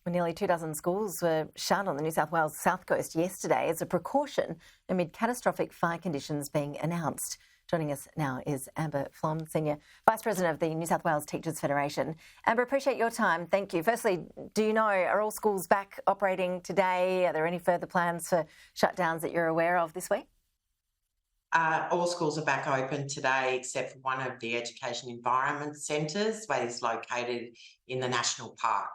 Well, nearly 24 schools were shut on the New South Wales south coast yesterday as a precaution amid catastrophic fire conditions being announced. Joining us now is Amber Flohm, Senior Vice President of the New South Wales Teachers Federation. Amber, appreciate your time. Thank you. Firstly, do you know, are all schools back operating today? Are there any further plans for shutdowns that you're aware of this week? All schools are back open today except for one of the education environment centres, where it's located in the National Park,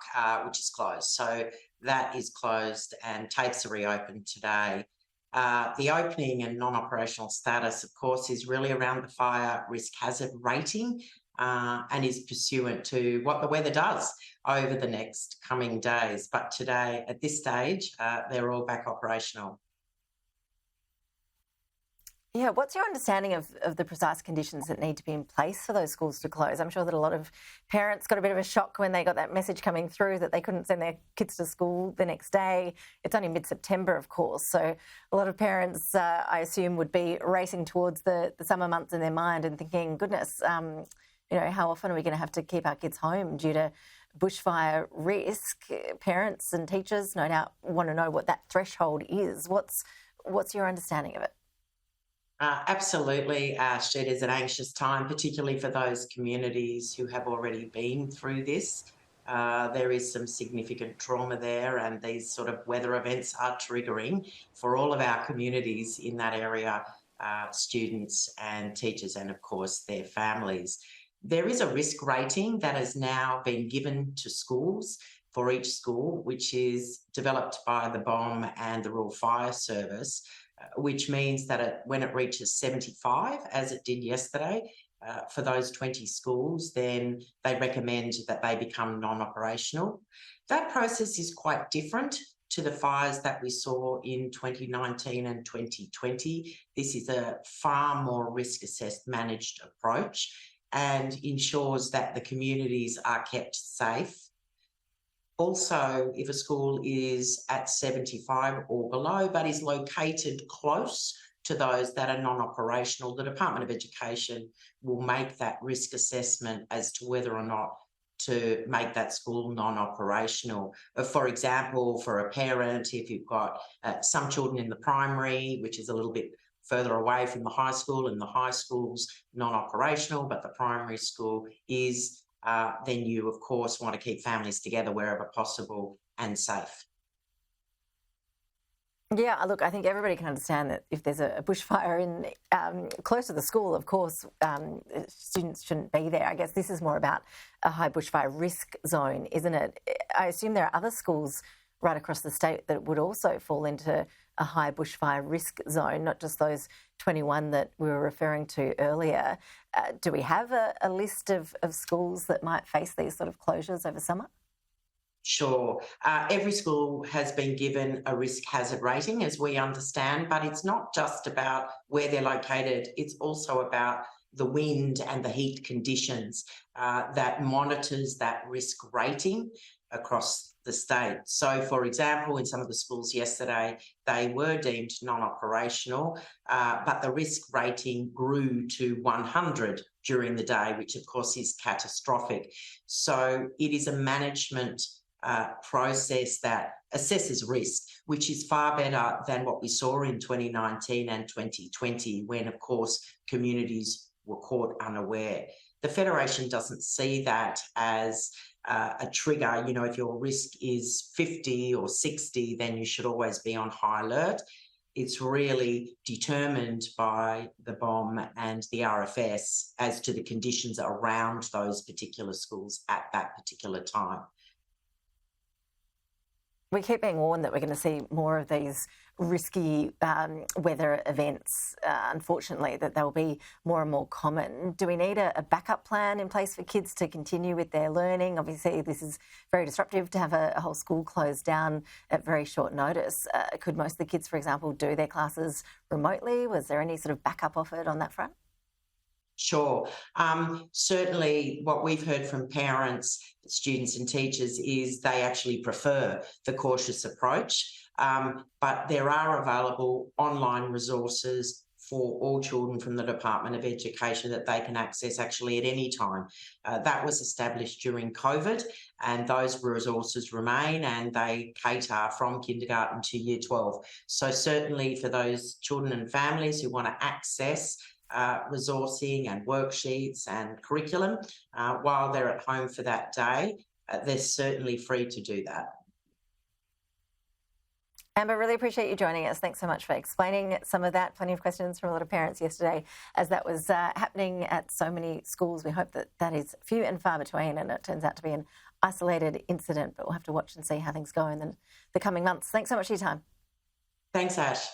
which is closed. So that is closed and TAFEs are reopened today. The opening and non-operational status, of course, is really around the fire risk hazard rating and is pursuant to what the weather does over the next coming days. But today, at this stage, they're all back operational. Yeah, what's your understanding of the precise conditions that need to be in place for those schools to close? I'm sure that a lot of parents got a bit of a shock when they got that message coming through that they couldn't send their kids to school the next day. It's only mid-September, of course, so a lot of parents, I assume, would be racing towards the summer months in their mind and thinking, goodness, how often are we going to have to keep our kids home due to bushfire risk? Parents and teachers, no doubt, want to know what that threshold is. What's your understanding of it? Absolutely, Ash. It is an anxious time, particularly for those communities who have already been through this. There is some significant trauma there, and these sort of weather events are triggering for all of our communities in that area, students and teachers, and of course their families. There is a risk rating that has now been given to schools for each school, which is developed by the BOM and the Rural Fire Service, which means that when it reaches 75, as it did yesterday, for those 20 schools, then they recommend that they become non-operational. That process is quite different to the fires that we saw in 2019 and 2020. This is a far more risk-assessed, managed approach and ensures that the communities are kept safe. Also, if a school is at 75 or below, but is located close to those that are non-operational, the Department of Education will make that risk assessment as to whether or not to make that school non-operational. For example, for a parent, if you've got some children in the primary, which is a little bit further away from the high school, and the high school's non-operational, but the primary school is, then you, of course, want to keep families together wherever possible and safe. Yeah, look, I think everybody can understand that if there's a bushfire in close to the school, of course, students shouldn't be there. I guess this is more about a high bushfire risk zone, isn't it? I assume there are other schools right across the state that would also fall into a high bushfire risk zone, not just those 21 that we were referring to earlier. Do we have a list of schools that might face these sort of closures over summer? Sure. Every school has been given a risk hazard rating, as we understand, but it's not just about where they're located. It's also about the wind and the heat conditions that monitors that risk rating across the state. So, for example, in some of the schools yesterday, they were deemed non-operational, but the risk rating grew to 100 during the day, which of course is catastrophic. So it is a management process that assesses risk, which is far better than what we saw in 2019 and 2020, when, of course, communities were caught unaware. The Federation doesn't see that as a trigger. You know, if your risk is 50 or 60, then you should always be on high alert. It's really determined by the BOM and the RFS as to the conditions around those particular schools at that particular time. We keep being warned that we're going to see more of these risky weather events, unfortunately, that they'll be more and more common. Do we need a backup plan in place for kids to continue with their learning? Obviously, this is very disruptive to have a whole school closed down at very short notice. Could most of the kids, for example, do their classes remotely? Was there any sort of backup offered on that front? Sure. Certainly what we've heard from parents, students and teachers is they actually prefer the cautious approach, but there are available online resources for all children from the Department of Education that they can access actually at any time. That was established during COVID, and those resources remain, and they cater from kindergarten to year 12. So certainly for those children and families who want to access resourcing and worksheets and curriculum while they're at home for that day, they're certainly free to do that. Amber, really appreciate you joining us. Thanks so much for explaining some of that. Plenty of questions from a lot of parents yesterday as that was happening at so many schools. We hope that that is few and far between and it turns out to be an isolated incident, but we'll have to watch and see how things go in the coming months. Thanks so much for your time. Thanks, Ash.